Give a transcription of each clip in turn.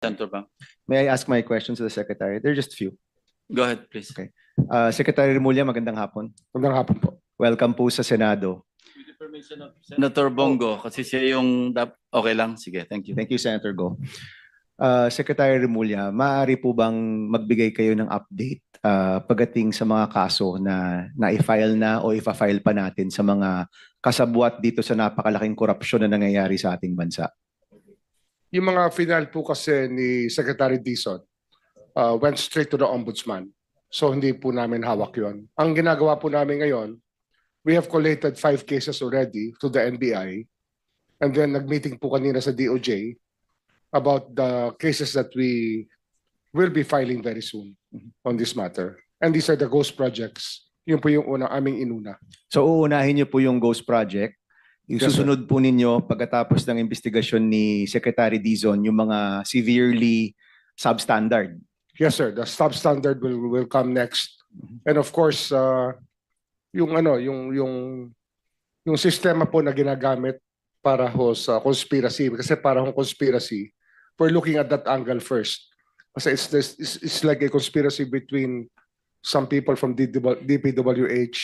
Senator Bang. May I ask my questions to the Secretary? They're just few. Go ahead, please. Okay. Secretary Remulla, magandang hapon. Magandang hapon po. Welcome po sa Senado. With the permission of Senator Bongo, kasi siya yung... Okay lang, sige, thank you. Thank you, Senator Go. Secretary Remulla, maaari po bang magbigay kayo ng update pagdating sa mga kaso na na-file na o ipa-file pa natin sa mga kasabwat dito sa napakalaking korupsyon na nangyayari sa ating bansa? Yung mga final po kasi ni Secretary Dizon went straight to the Ombudsman. So hindi po namin hawak yon. Ang ginagawa po namin ngayon, we have collated 5 cases already to the NBI. And then nag-meeting po kanina sa DOJ about the cases that we will be filing very soon on this matter. And these are the ghost projects. Yun po yung aming inuna. So uunahin niyo po yung ghost project. Isusunod po ninyo pagkatapos ng investigasyon ni Secretary Dizon yung mga severely substandard. Yes, sir. The substandard will come next. And of course, yung sistema po na ginagamit para ho sa conspiracy, kasi para hong conspiracy, we're looking at that angle first. Kasi it's like a conspiracy between some people from DPWH,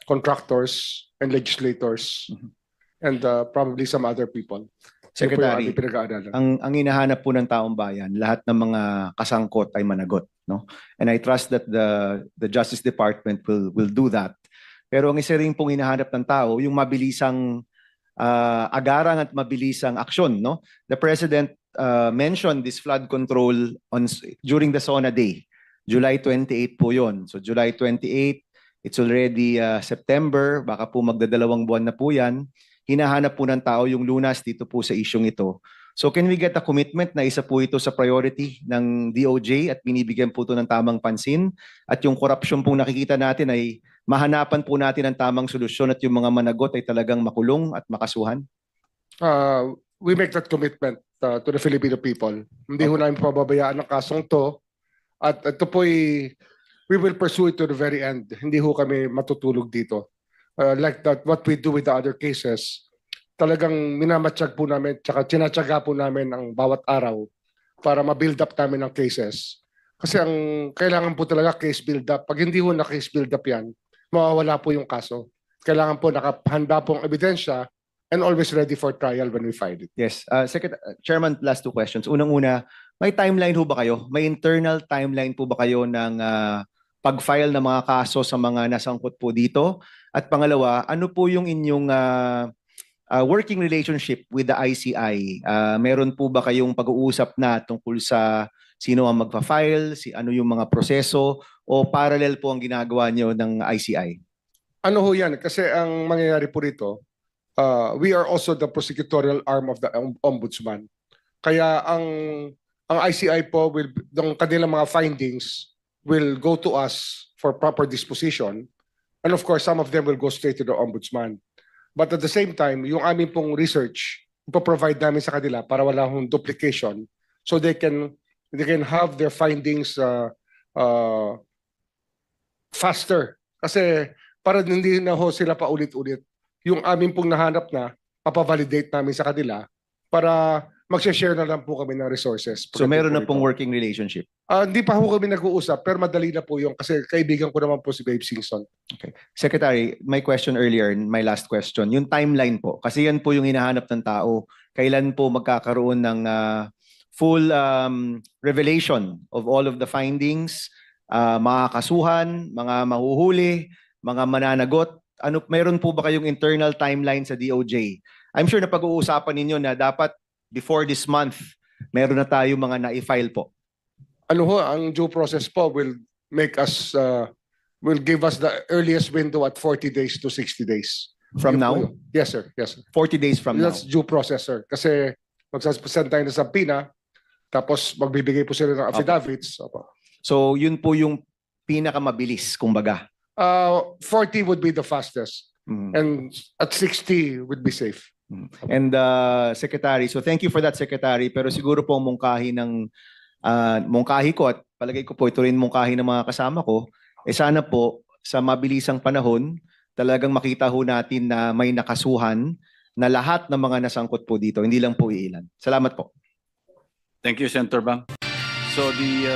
contractors, and legislators, and probably some other people. Secretary, ang hinahanap po ng taong bayan, lahat ng mga kasangkot ay managot, no? And I trust that the Justice Department will do that. Pero ang isa rin pong hinahanap ng tao, yung mabilisang agarang at mabilisang aksyon, no? The President mentioned this flood control during the SONA Day. July 28 po yon. So July 28, it's already September, baka po magdadalawang buwan na po yan. Hinahanap po ng tao yung lunas dito po sa isyong ito. So can we get a commitment na isa po ito sa priority ng DOJ at binibigyan po ito ng tamang pansin at yung corruption pong nakikita natin ay mahanapan po natin ang tamang solusyon at yung mga managot ay talagang makulong at makasuhan? We make that commitment to the Filipino people. Hindi ho namin pababayaan ang kasong to at ito po we will pursue it to the very end. Hindi ho kami matutulog dito. Like that, what we do with the other cases, talagang minamatsyag po namin, tsaka tinatsaga po namin ang bawat araw para ma-build up namin ang cases. Kasi ang kailangan po talaga case build up. Pag hindi ho na case build up yan, mawawala po yung kaso. Kailangan po nakahanda pong ebidensya and always ready for trial when we file it. Yes. Chairman, last 2 questions. Unang-una, may timeline ho ba kayo? May internal timeline po ba kayo ng pag-file ng mga kaso sa mga nasangkot po dito? At pangalawa, ano po yung inyong working relationship with the ICI? Meron po ba kayong pag-uusap na tungkol sa sino ang magpa-file, ano yung mga proseso, o parallel po ang ginagawa niyo ng ICI? Ano ho yan? Kasi ang mangyayari po rito, we are also the prosecutorial arm of the Ombudsman. Kaya ang ICI po, ng kanilang mga findings will go to us for proper disposition. And of course, some of them will go straight to the Ombudsman. But at the same time, yung aming pong research, ipoprovide namin sa kanila para wala hong duplication so they can have their findings faster. Kasi para hindi na ho sila pa ulit-ulit. Yung aming pong nahanap na, papavalidate namin sa kanila para mag-share na lang po kami ng resources. So meron na pong working relationship? Hindi pa ho kami nag-uusap, pero madali na po yung kasi kaibigan ko naman po si Babe Singson. Okay. Secretary, my question earlier, my last question, yung timeline po, kasi yan po yung hinahanap ng tao. Kailan po magkakaroon ng full revelation of all of the findings, mga kasuhan, mga mahuhuli, mga mananagot? Meron po ba kayong internal timeline sa DOJ? I'm sure na pag-uusapan ninyo na dapat before this month, meron na tayo mga na-file po. Ano ho, ang due process po will give us the earliest window at 40 days to 60 days. From now? Yes, sir. Yes, sir. 40 days from now? That's due process, sir. Kasi magsasend tayo ng subpoena, tapos magbibigay po sila ng affidavits. Okay. So, yun po yung pinakamabilis, kumbaga? 40 would be the fastest. And at 60 would be safe. And Secretary, so thank you for that, Secretary, pero siguro po ang mungkahi ko at palagay ko po ito rin mungkahi ng mga kasama ko, sana po sa mabilisang panahon talagang makita ho natin na may nakasuhan na lahat ng mga nasangkot po dito, hindi lang po iilan. Salamat po. Thank you, Senator Bang. So the